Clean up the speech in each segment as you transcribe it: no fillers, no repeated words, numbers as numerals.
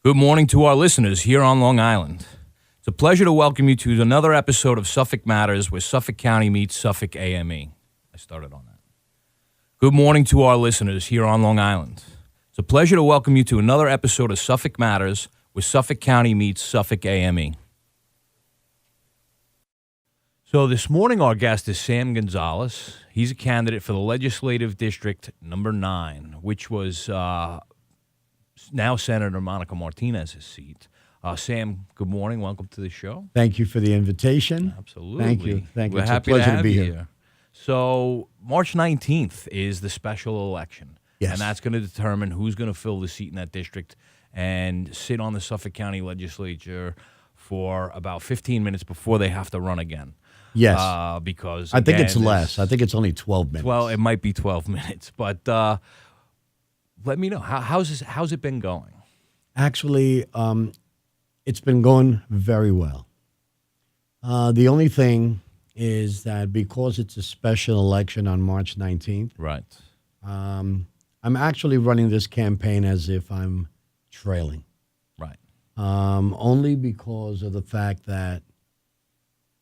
Good morning to our listeners here on Long Island. It's a pleasure to welcome you to another episode of Suffolk Matters, where Suffolk County meets Suffolk AME. I started on that. Good morning to our listeners here on Long Island. It's a pleasure to welcome you to another episode of Suffolk Matters, where Suffolk County meets Suffolk AME. So this morning our guest is Sam Gonzalez. He's a candidate for the Legislative District number 9, which was now Senator Monica Martinez's seat. Sam, good morning. Welcome to the show. Thank you for the invitation. Absolutely. Thank you. Thank you. We're It's happy a pleasure to have be you here. here. So March 19th is the special election. Yes. And that's going to determine who's going to fill the seat in that district and sit on the Suffolk County Legislature for about 15 minutes before they have to run again. Yes. Because I think again, it's less. I think it's only 12 minutes. Well, it might be 12 minutes, but let me know. How's it been going? Actually, it's been going very well. The only thing is that because it's a special election on March 19th, Right. I'm actually running this campaign as if I'm trailing. Right. Only because of the fact that,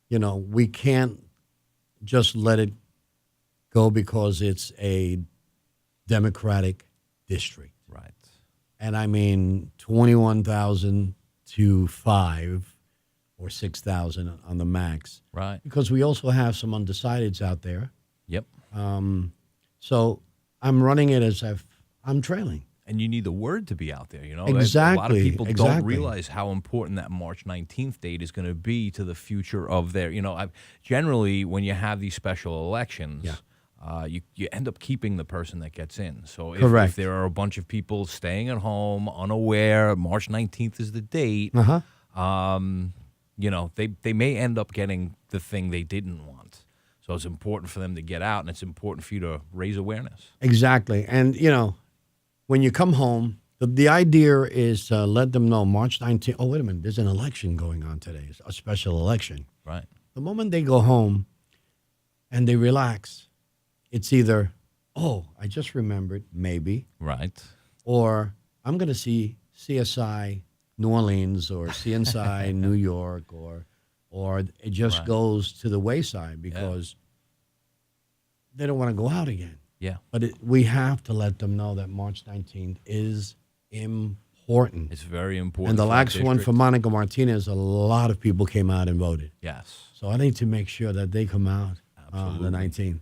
we can't just let it go because it's a Democratic district. Right. And I mean 21,000 to 5 or 6,000 on the max. Right. Because we also have some undecideds out there. Yep. So I'm running it as if I'm trailing. And you need the word to be out there, A lot Exactly, of people don't exactly. realize how important that March 19th date is going to be to the future of their, generally when you have these special elections, you end up keeping the person that gets in. So Correct. if there are a bunch of people staying at home, unaware, March 19th is the date, they may end up getting the thing they didn't want. So it's important for them to get out, and it's important for you to raise awareness. Exactly. And, when you come home, the idea is to let them know March 19th, oh, wait a minute, there's an election going on today, a special election. Right. The moment they go home and they relax, it's either, oh, I just remembered, maybe, Right. or I'm going to see CSI New Orleans or CSI New York, or it just Right. goes to the wayside because they don't want to go out again. Yeah. But we have to let them know that March 19th is important. It's very important. And the for last that one for district. Monica Martinez, a lot of people came out and voted. Yes. So I need to make sure that they come out on the 19th.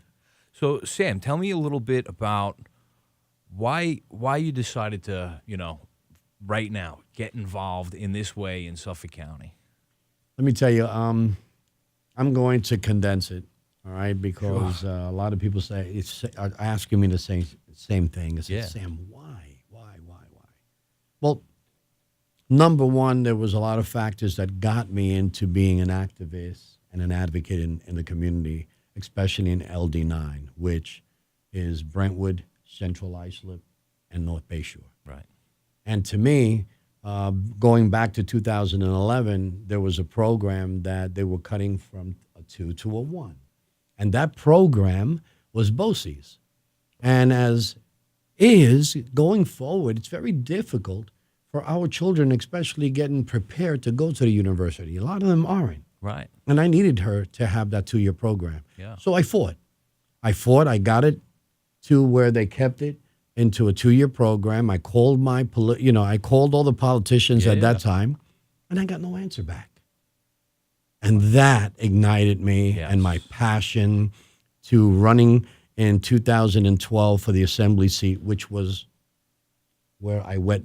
So, Sam, tell me a little bit about why you decided to, right now, get involved in this way in Suffolk County. Let me tell you, I'm going to condense it, all right, because a lot of people are asking me the same thing. They say, Yeah. Sam, why? Well, number one, there was a lot of factors that got me into being an activist and an advocate in the community, especially in LD9, which is Brentwood, Central Islip, and North Bayshore. Right. And to me, going back to 2011, there was a program that they were cutting from a 2 to a 1. And that program was BOCES. And as is, going forward, it's very difficult for our children, especially getting prepared to go to the university. A lot of them aren't. Right. And I needed her to have that 2-year program. Yeah. So I fought. I got it to where they kept it into a 2-year program. I called I called all the politicians at that time, and I got no answer back. And that ignited me and my passion to running in 2012 for the assembly seat, which was where I wet,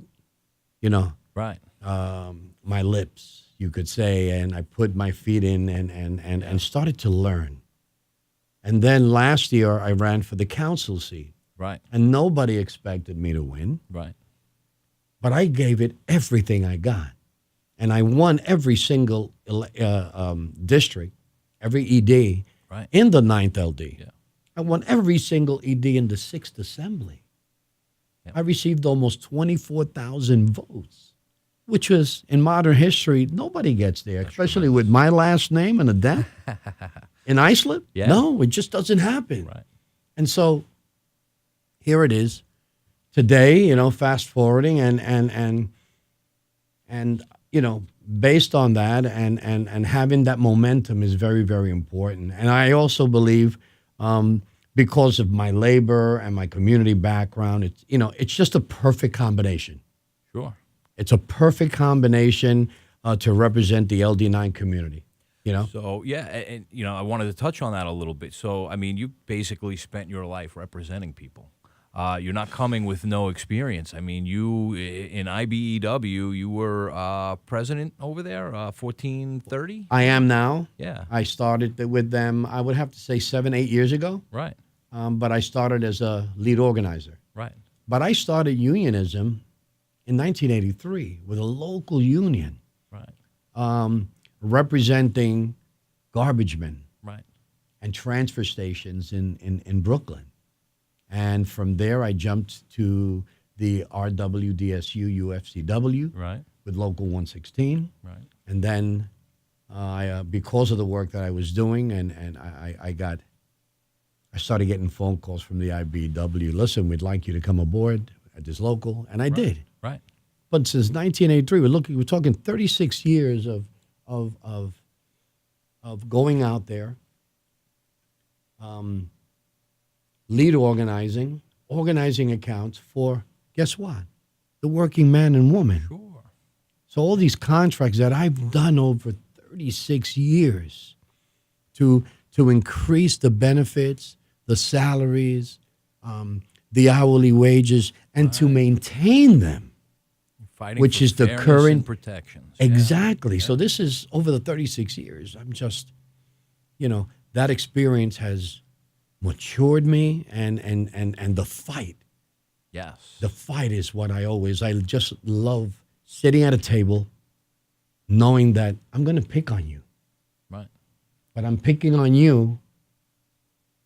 Right. my lips, you could say, and I put my feet in and started to learn. And then last year, I ran for the council seat. Right. And nobody expected me to win. Right. But I gave it everything I got. And I won every single district, every ED in the 9th LD. Yeah. I won every single ED in the 6th Assembly. Yep. I received almost 24,000 votes, which was, in modern history, nobody gets there, especially with my last name and a death. In Islip? Yeah. No, it just doesn't happen. Right. And so here it is today, fast forwarding, and And based on that and having that momentum is very, very important. And I also believe, because of my labor and my community background, it's just a perfect combination. Sure. It's a perfect combination to represent the LD9 community. So and I wanted to touch on that a little bit. So I mean, you basically spent your life representing people. You're not coming with no experience. I mean, you in IBEW, you were president over there, 1430. I am now. Yeah. I started with them, I would have to say 7-8 years ago. Right. But I started as a lead organizer. Right. But I started unionism in 1983 with a local union. Right. Representing garbage men. Right. And transfer stations in Brooklyn. And from there, I jumped to the RWDSU UFCW Right. with Local 116. Right. And then, because of the work that I was doing, and I started getting phone calls from the IBEW. Listen, we'd like you to come aboard at this local, and I did. Right. But since 1983, we're talking 36 years of going out there. Lead organizing accounts for, guess what? The working man and woman. Sure. So all these contracts that I've done over 36 years to increase the benefits, the salaries, the hourly wages, and to maintain them, Fighting which for is the fairness current and protections. Exactly. Yeah. So this is over the 36 years. I'm just, that experience has matured me, and the fight. Yes. The fight is what I just love sitting at a table knowing that I'm going to pick on you. Right. But I'm picking on you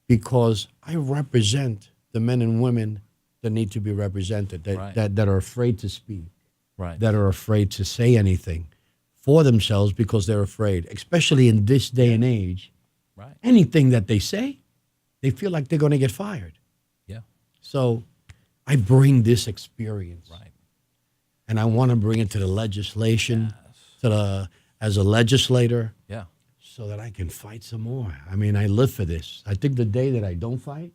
because I represent the men and women that need to be represented, that are afraid to speak, Right. that are afraid to say anything for themselves because they're afraid, especially in this day and age. Right. Anything that they say, they feel like they're going to get fired. Yeah. So I bring this experience. Right. And I want to bring it to the legislation, Yes. as a legislator, Yeah. so that I can fight some more. I mean, I live for this. I think the day that I don't fight,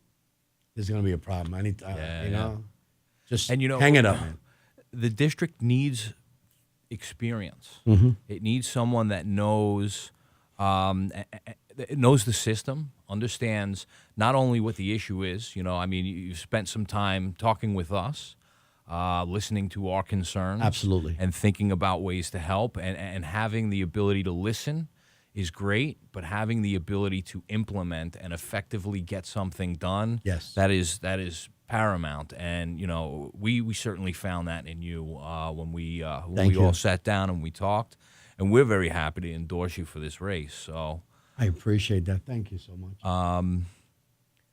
there's going to be a problem. I need to, just hang it up, man. The district needs experience. Mm-hmm. It needs someone that knows knows the system, understands not only what the issue is. I mean, you've spent some time talking with us, listening to our concerns. Absolutely. And thinking about ways to help, and having the ability to listen is great, but having the ability to implement and effectively get something done, Yes. that is paramount. And we certainly found that in you when we all sat down and we talked, and we're very happy to endorse you for this race. So I appreciate that. Thank you so much.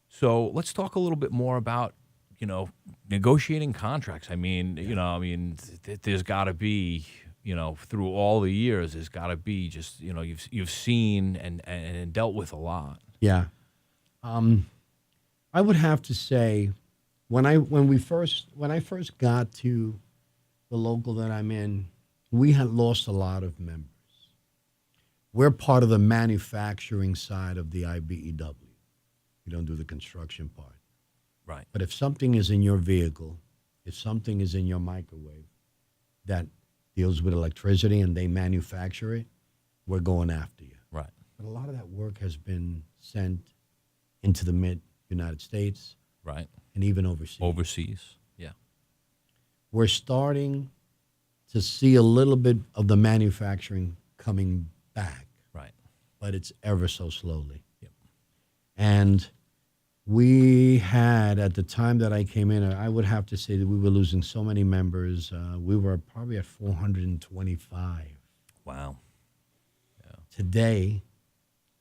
so let's talk a little bit more about negotiating contracts. I mean, there's got to be, through all the years, there's got to be just, you've seen and dealt with a lot. Yeah. I would have to say, when I first got to the local that I'm in, we had lost a lot of members. We're part of the manufacturing side of the IBEW. We don't do the construction part. Right. But if something is in your vehicle, if something is in your microwave that deals with electricity and they manufacture it, we're going after you. Right. But a lot of that work has been sent into the mid-United States. Right. And even overseas. Overseas. Yeah. We're starting to see a little bit of the manufacturing coming back. Right. But it's ever so slowly. Yep. And we had, at the time that I came in, I would have to say that we were losing so many members. We were probably at 425. Wow. Yeah. Today,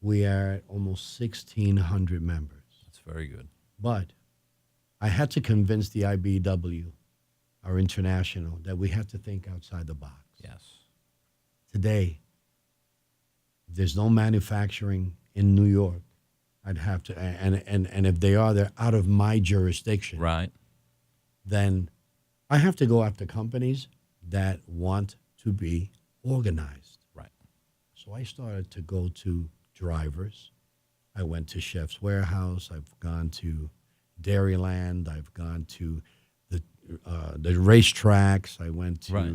we are at almost 1,600 members. That's very good. But I had to convince the IBEW, our international, that we had to think outside the box. Yes. Today, if there's no manufacturing in New York, I'd have to, and if they are, they're out of my jurisdiction. Right. Then I have to go after companies that want to be organized. Right. So I started to go to drivers. I went to Chef's Warehouse. I've gone to Dairyland. I've gone to the racetracks. I went to Right.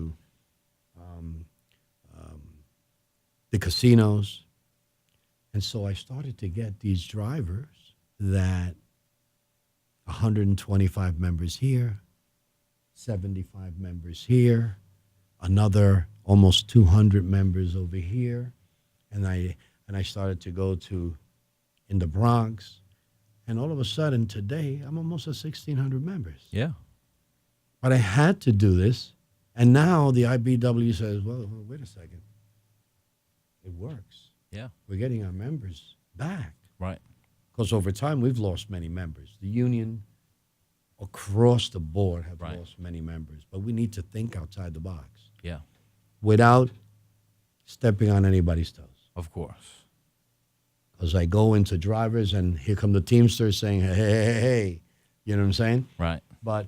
the casinos. And so I started to get these drivers that 125 members here, 75 members here, another almost 200 members over here. And I started to go to in the Bronx. And all of a sudden today, I'm almost at 1,600 members. Yeah. But I had to do this. And now the IBW says, well, wait a second. It works. Yeah. We're getting our members back. Right. Because over time, we've lost many members. The union across the board have Right. lost many members. But we need to think outside the box Yeah. without stepping on anybody's toes. Of course. Because I go into drivers and here come the Teamsters saying, hey. You know what I'm saying? Right. But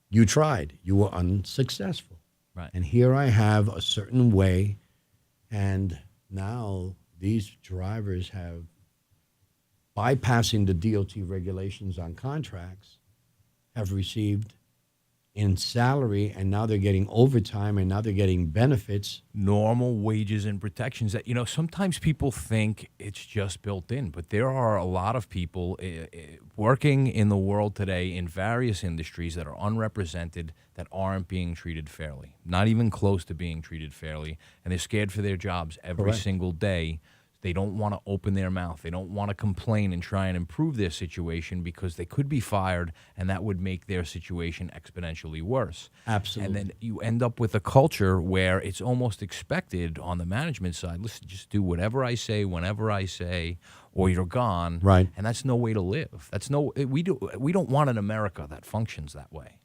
you tried. You were unsuccessful. Right. And here I have a certain way, and now these drivers have, bypassing the DOT regulations on contracts, have received in salary, and now they're getting overtime, and now they're getting benefits. Normal wages and protections that, sometimes people think it's just built in, but there are a lot of people working in the world today in various industries that are unrepresented, that aren't being treated fairly, not even close to being treated fairly, and they're scared for their jobs every Correct. single day. They don't want to open their mouth. They don't want to complain and try and improve their situation because they could be fired, and that would make their situation exponentially worse. Absolutely. And then you end up with a culture where it's almost expected on the management side, listen, just do whatever I say, whenever I say, or you're gone. Right. And that's no way to live. We don't want an America that functions that way.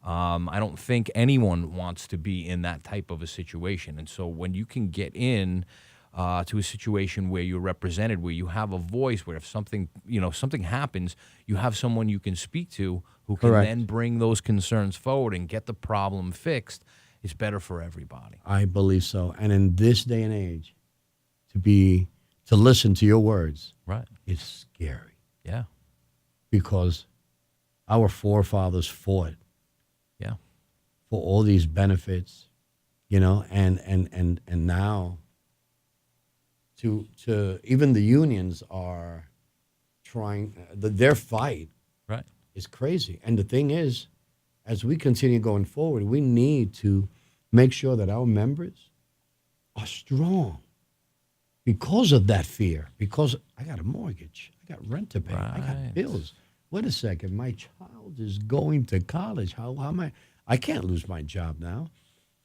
I don't think anyone wants to be in that type of a situation. And so when you can get in to a situation where you're represented, where you have a voice, where if something happens, you have someone you can speak to who can Correct. then bring those concerns forward and get the problem fixed, it's better for everybody. I believe so. And in this day and age, to listen to your words Right. is scary Yeah. because our forefathers fought Yeah. for all these benefits, and now to even the unions are trying, their fight Right. is crazy. And the thing is, as we continue going forward, we need to make sure that our members are strong because of that fear. Because I got a mortgage, I got rent to pay, I Right. got bills. Wait a second, my child is going to college. How am I can't lose my job now.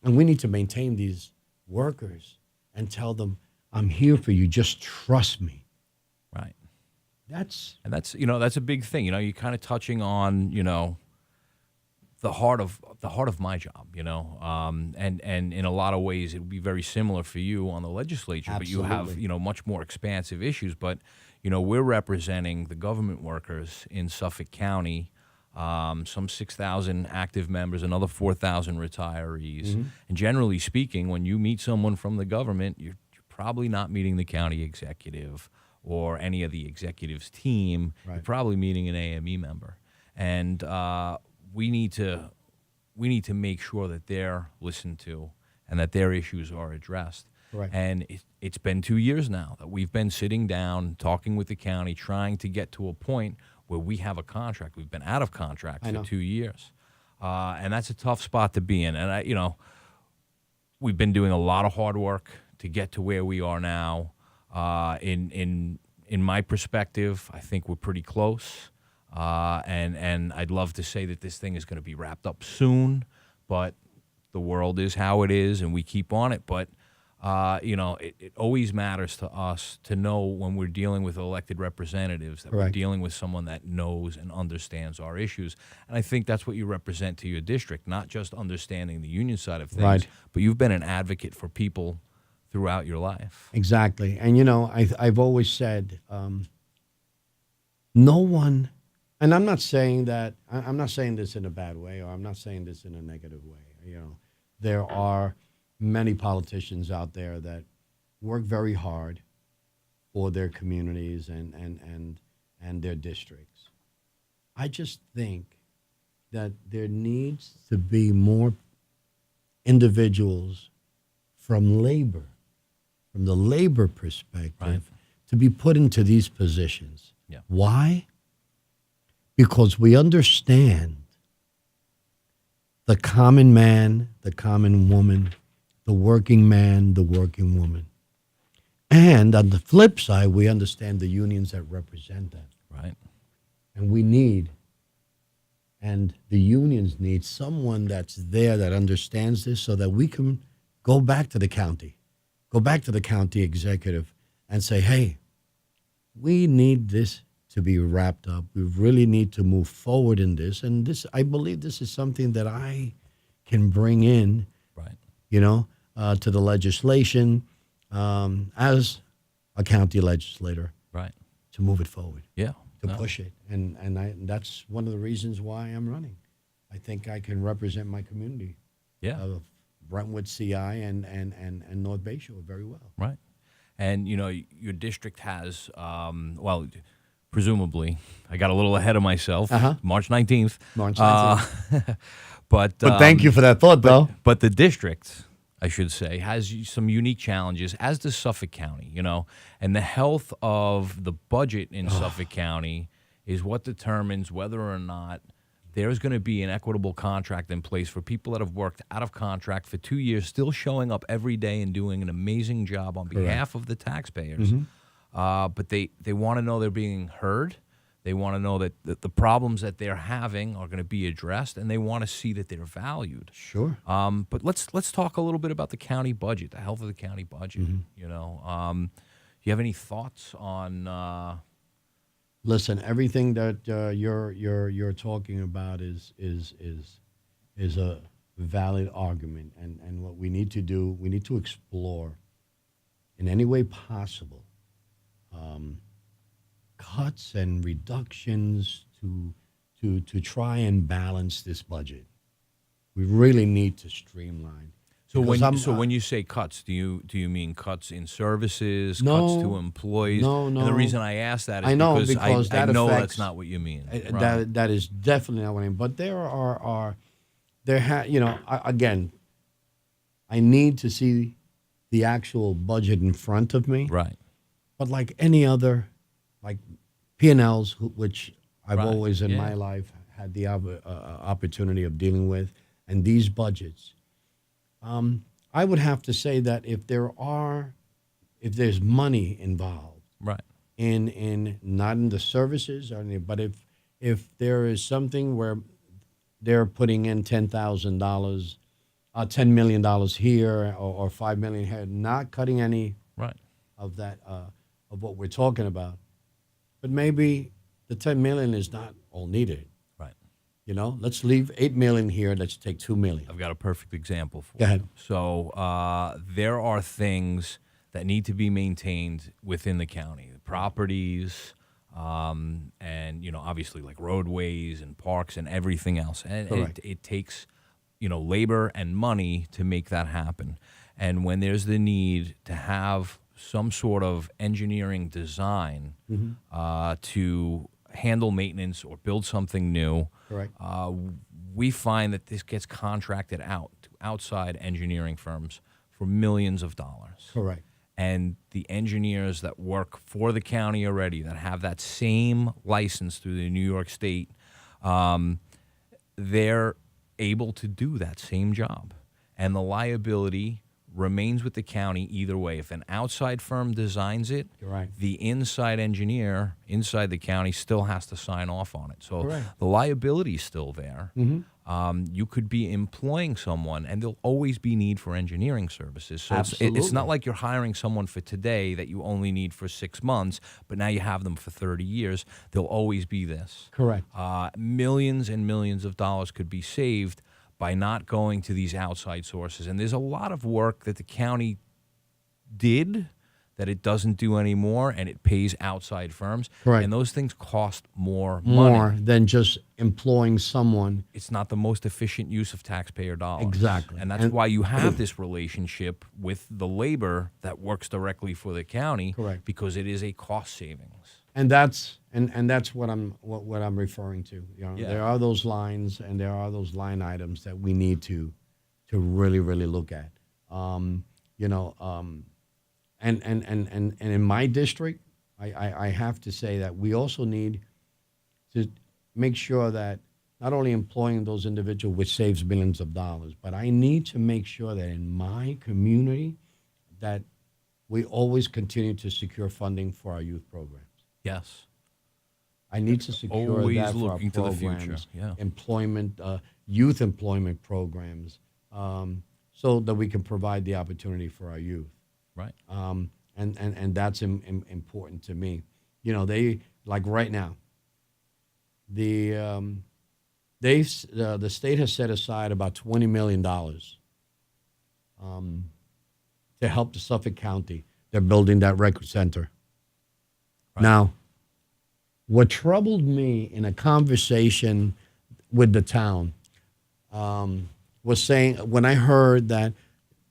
And we need to maintain these workers and tell them, I'm here for you. Just trust me. Right. That's That's a big thing. You're kind of touching on, the heart of my job, and in a lot of ways it would be very similar for you on the legislature, but you have, Absolutely. much more expansive issues. But, we're representing the government workers in Suffolk County, some 6,000 active members, another 4,000 retirees. Mm-hmm. And generally speaking, when you meet someone from the government, you're probably not meeting the county executive or any of the executive's team. You're Right. probably meeting an AME member. And we need to make sure that they're listened to and that their issues are addressed. Correct. And it's been 2 years now that we've been sitting down, talking with the county, trying to get to a point where we have a contract. We've been out of contract I for know. 2 years. And that's a tough spot to be in. And, we've been doing a lot of hard work to get to where we are now. In my perspective, I think we're pretty close. And I'd love to say that this thing is going to be wrapped up soon, but the world is how it is, and we keep on it. But it always matters to us to know when we're dealing with elected representatives that we're Correct. dealing with someone that knows and understands our issues. And I think that's what you represent to your district, not just understanding the union side of things, Right. but you've been an advocate for people throughout your life. Exactly. And, I've always said, no one, and I'm not saying this in a bad way, or I'm not saying this in a negative way. There are many politicians out there that work very hard for their communities and their districts. I just think that there needs to be more individuals from labor, from the labor perspective, Right. to be put into these positions. Yeah. Why? Because we understand the common man, the common woman, the working man, the working woman. And on the flip side, we understand the unions that represent them. Right. And we need, and the unions need someone that's there that understands this so that we can go back to the county executive and say, hey, we need this to be wrapped up. We really need to move forward in this. And this, I believe this is something that I can bring in, Right. to the legislation as a county legislator Right. to move it forward, Yeah. to No. push it. And that's one of the reasons why I'm running. I think I can represent my community Yeah. of Brentwood, CI, and North Bayshore very well. Right. And, your district has, presumably, I got a little ahead of myself, March 19th. March 19th. But Thank you for that thought, though. But the district, I should say, has some unique challenges, as does Suffolk County, and the health of the budget in Suffolk County is what determines whether or not there's going to be an equitable contract in place for people that have worked out of contract for 2 years, still showing up every day and doing an amazing job on behalf of the taxpayers. But they want to know they're being heard. They want to know that the problems that they're having are going to be addressed, and they want to see that they're valued. Sure. But let's talk a little bit about the county budget, the health of the county budget. Do you have any thoughts on? Listen, everything that you're talking about is a valid argument, and what we need to do, we need to explore in any way possible cuts and reductions to try and balance this budget. We really need to streamline. So Because when you say cuts, do you mean cuts in services, No. cuts to employees? No, And the no. reason I ask that is I know, because because I that know affects- that's not what you mean. Right. That is definitely not what I mean. But again, I need to see the actual budget in front of me. Right. But like any other, like P&Ls, which I've Right, always in yeah. my life had the opportunity of dealing with, and these budgets, I would have to say that if there's money involved Right. in not in the services or anything, but if there is something where they're putting in $10,000, $10 million here or $5 million here, not cutting any Right. of that of what we're talking about, but maybe the 10 million is not all needed. Right. Let's leave 8 million here. Let's take 2 million. I've got a perfect example for Go ahead. you. So there are things that need to be maintained within the county, properties, and obviously like roadways and parks and everything else. And Correct. it takes labor and money to make that happen. And when there's the need to have some sort of engineering design to handle maintenance or build something new, Correct. we find that this gets contracted out to outside engineering firms for millions of dollars. Correct. And the engineers that work for the county already, that have that same license through the New York State, they're able to do that same job. And the liability remains with the county either way. If an outside firm designs it, Correct. the inside engineer inside the county still has to sign off on it. So Correct. the liability is still there. You could be employing someone, and there'll always be need for engineering services. So it's not Absolutely. like you're hiring someone for today that you only need for 6 months, but now you have them for 30 years. There'll always be this. Correct. Millions and millions of dollars could be saved by not going to these outside sources. And there's a lot of work that the county did that it doesn't do anymore, and it pays outside firms. Correct. And those things cost more More money. than just employing someone. It's not the most efficient use of taxpayer dollars. Exactly. And that's why you have this relationship with the labor that works directly for the county. Correct. Because it is a cost savings. And that's what I'm referring to. You know, Yeah. there are those lines and there are those line items that we need to really look at. And in my district, I have to say that we also need to make sure that not only employing those individuals, which saves millions of dollars, but I need to make sure that in my community that we always continue to secure funding for our youth programs. Yes. I need to secure Always that for our looking to the programs, future, yeah. employment, youth employment programs, so that we can provide the opportunity for our youth. Right. And that's important to me. You know, they like right now. The state has set aside about $20 million to help the Suffolk County. They're building that record center. Right. Now, what troubled me in a conversation with the town was saying when I heard that.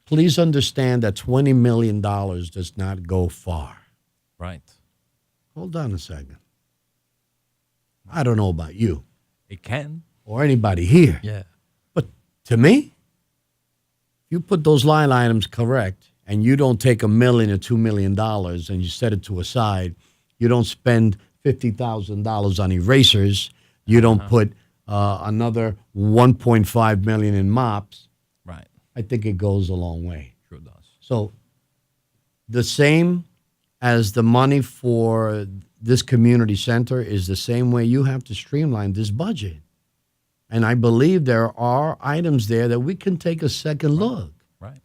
Please understand that $20 million does not go far. Right. Hold on a second. I don't know about you. It can. Or anybody here. Yeah. But to me, you put those line items correct and you don't take $1 million or $2 million and you set it to a side. You don't spend $50,000 on erasers. You don't put another $1.5 million in mops. Right. I think it goes a long way. Sure does. So the same as the money for this community center is the same way you have to streamline this budget. And I believe there are items there that we can take a second look. Right.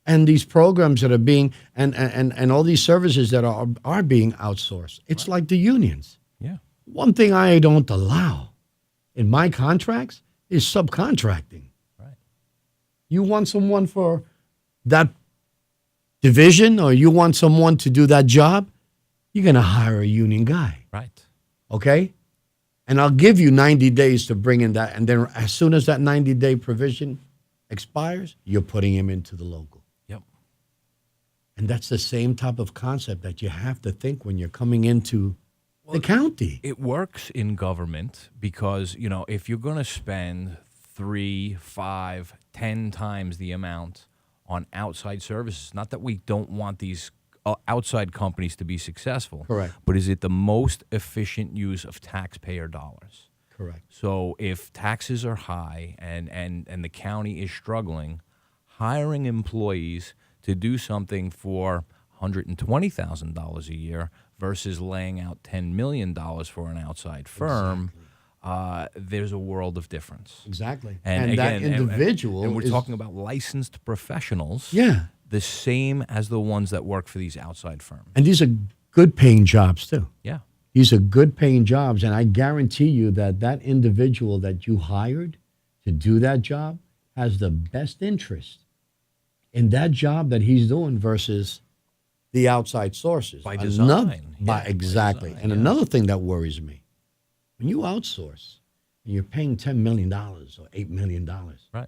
And these programs that are being, and all these services that are being outsourced. It's like the unions. Yeah. One thing I don't allow in my contracts is subcontracting. You want someone for that division or you want someone to do that job, you're going to hire a union guy. Right. Okay? And I'll give you 90 days to bring in that. And then as soon as that 90-day provision expires, you're putting him into the local. Yep. And that's the same type of concept that you have to think when you're coming into the county. It works in government because, you know, if you're going to spend 3, 5, 10 times the amount on outside services. Not that we don't want these outside companies to be successful. Correct. But is it the most efficient use of taxpayer dollars? Correct. So if taxes are high and the county is struggling, hiring employees to do something for $120,000 a year versus laying out $10 million for an outside firm, there's a world of difference. Exactly. And that again, individual and we're is talking about licensed professionals. Yeah. The same as the ones that work for these outside firms. And these are good paying jobs too. Yeah. These are good paying jobs. And I guarantee you that individual that you hired to do that job has the best interest in that job that he's doing versus the outside sources. By design. Exactly. By design, And another thing that worries me, when you outsource and you're paying $10 million or $8 million, Right.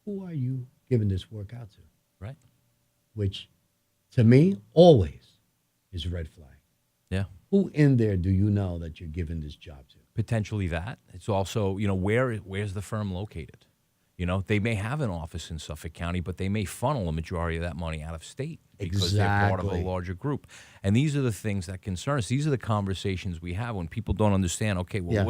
who are you giving this work out to? Right. Which, to me, always is a red flag. Yeah. Who in there do you know that you're giving this job to? Potentially that. It's also, you know, where's the firm located? You know, they may have an office in Suffolk County, but they may funnel a majority of that money out of state because they're part of a Exactly. larger group. And these are the things that concern us. These are the conversations we have when people don't understand, okay, well, Yeah.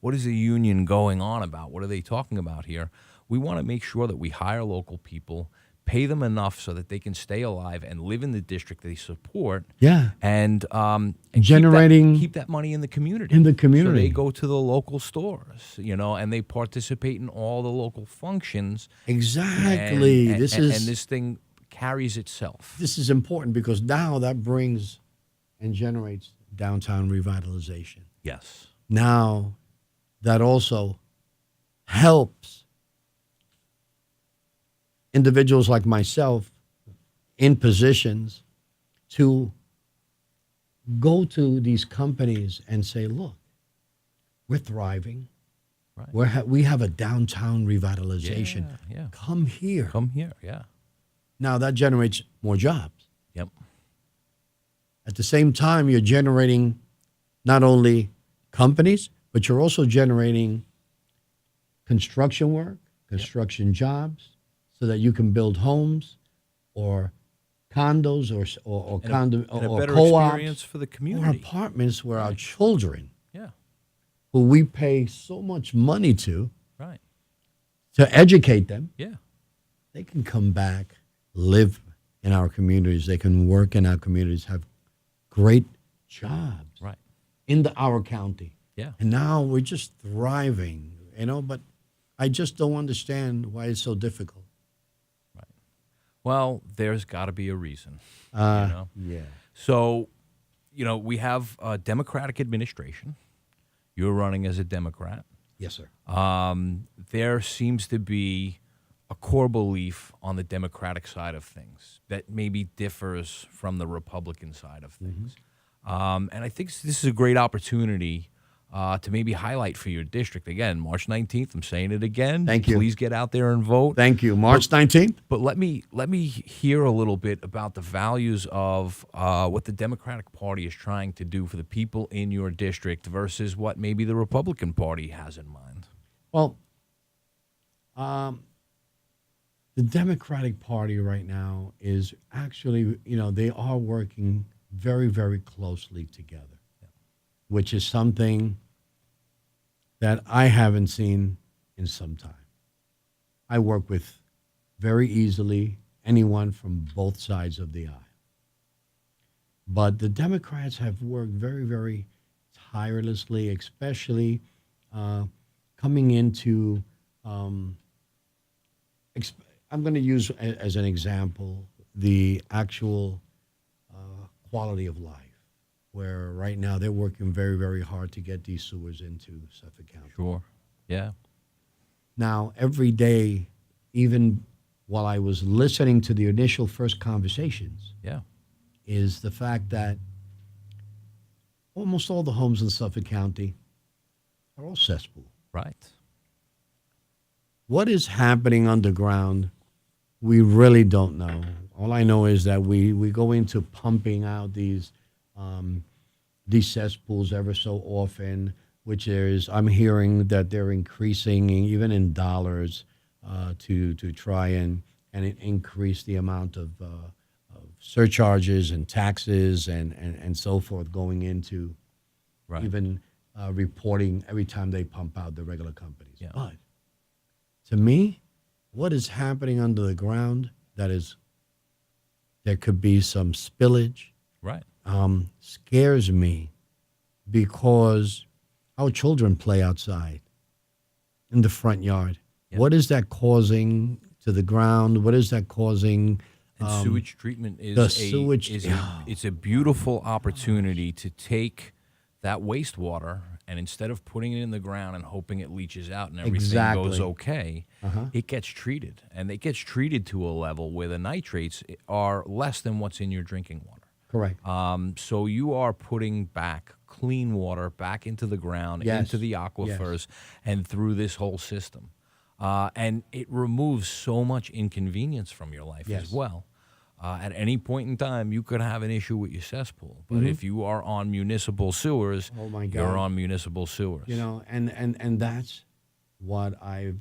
what is the union going on about? What are they talking about here? We want to make sure that we hire local people, pay them enough so that they can stay alive and live in the district they support. Yeah. And Generating- keep that money in the community. In the community. So they go to the local stores, you know, and they participate in all the local functions. Exactly. And this thing carries itself. This is important because now that brings and generates downtown revitalization. Yes. Now that also helps individuals like myself in positions to go to these companies and say, look, we're thriving. Right. We have a downtown revitalization. Yeah. Come here. Come here. Yeah. Now that generates more jobs. Yep. At the same time, you're generating not only companies, but you're also generating construction work, construction jobs, so that you can build homes or condos or And a better co-ops experience for the or community. apartments where our children, Yeah. who we pay so much money to Right. educate them, Yeah. they can come back, live in our communities. They can work in our communities, have great jobs Right. in our county. Yeah. And now we're just thriving, but I just don't understand why it's so difficult. Well, there's got to be a reason. You know? Yeah. So, we have a Democratic administration. You're running as a Democrat. Yes, sir. There seems to be a core belief on the Democratic side of things that maybe differs from the Republican side of things. And I think this is a great opportunity to maybe highlight for your district. Again, March 19th, I'm saying it again. Thank you. Please get out there and vote. Thank you. March 19th? But let me hear a little bit about the values of what the Democratic Party is trying to do for the people in your district versus what maybe the Republican Party has in mind. Well, the Democratic Party right now is actually, they are working very, very closely together, which is something that I haven't seen in some time. I work with very easily anyone from both sides of the aisle. But the Democrats have worked very, very tirelessly, especially coming into, I'm going to use as an example the actual quality of life, where right now they're working very, very hard to get these sewers into Suffolk County. Sure. Yeah. Now, every day, even while I was listening to the initial first conversations, Yeah. is the fact that almost all the homes in Suffolk County are all cesspool. Right. What is happening underground, we really don't know. All I know is that we go into pumping out these cesspools ever so often, which I'm hearing that they're increasing even in dollars to try and increase the amount of surcharges and taxes and so forth going into Right. even reporting every time they pump out the regular companies. Yeah. But to me, what is happening under the ground, there could be some spillage, Right. scares me because our children play outside in the front yard. Yep. What is that causing to the ground? What is that causing? And sewage treatment is it's a beautiful opportunity to take that wastewater and instead of putting it in the ground and hoping it leaches out and everything Exactly. goes okay, it gets treated. And it gets treated to a level where the nitrates are less than what's in your drinking water. Correct. So you are putting back clean water back into the ground, Yes. into the aquifers, and through this whole system. And it removes so much inconvenience from your life Yes. as well. At any point in time, you could have an issue with your cesspool. But if you are on municipal sewers, Oh, my God. you're on municipal sewers. And that's what I've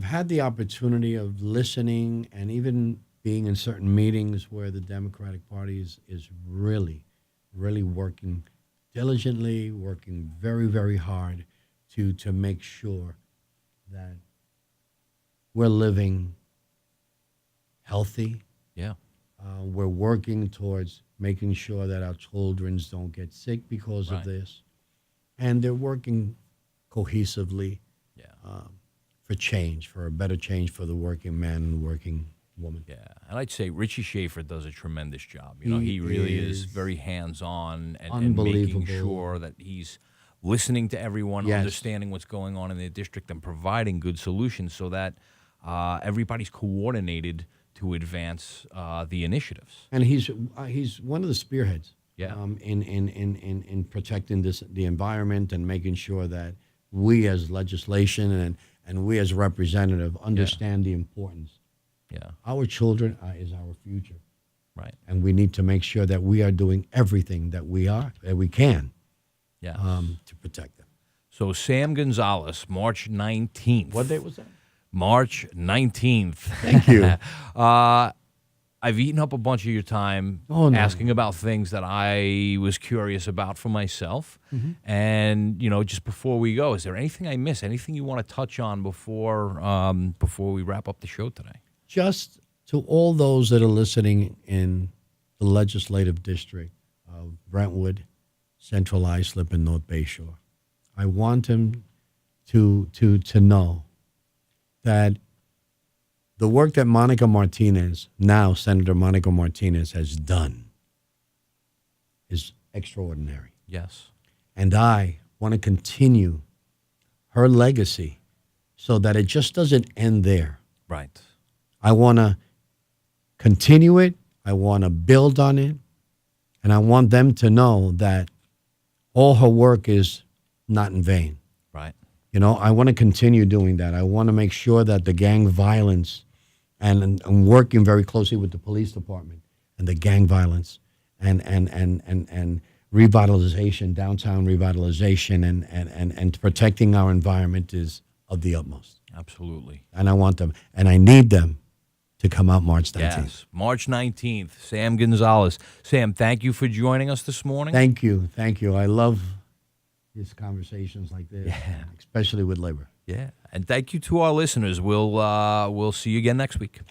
had the opportunity of listening and even being in certain meetings where the Democratic Party is really, really working diligently, working very, very hard to make sure that we're living healthy. Yeah. We're working towards making sure that our children don't get sick because Right. of this. And they're working cohesively Yeah. for change, for a better change for the working man and working woman. Yeah, and I'd say Richie Schaefer does a tremendous job. He He really is is very hands-on and making unbelievable. sure that he's listening to everyone, Yes. understanding what's going on in their district, and providing good solutions so that everybody's coordinated to advance the initiatives. And he's one of the spearheads. Yeah. In protecting the environment and making sure that we as legislation and we as representative understand the importance. Yeah. Our children is our future. Right. And we need to make sure that we are doing everything that we can Yeah. to protect them. So Sam Gonzalez, March 19th. What date was that? March 19th. Thank you. I've eaten up a bunch of your time asking about things that I was curious about for myself. Mm-hmm. And, just before we go, is there anything I missed? Anything you want to touch on before we wrap up the show today? Just to all those that are listening in the legislative district of Brentwood, Central Islip, and North Bayshore, I want them to know that the work that Monica Martinez, now Senator Monica Martinez, has done is extraordinary. Yes. And I want to continue her legacy so that it just doesn't end there. Right. I want to continue it. I want to build on it. And I want them to know that all her work is not in vain. Right. I want to continue doing that. I want to make sure that the gang violence and working very closely with the police department and the gang violence and revitalization, downtown revitalization and protecting our environment is of the utmost. Absolutely. And I want them, and I need them to come out March 19th. Yes, March 19th, Sam Gonzalez. Sam, thank you for joining us this morning. Thank you. I love these conversations like this, especially with labor. Yeah, and thank you to our listeners. We'll see you again next week.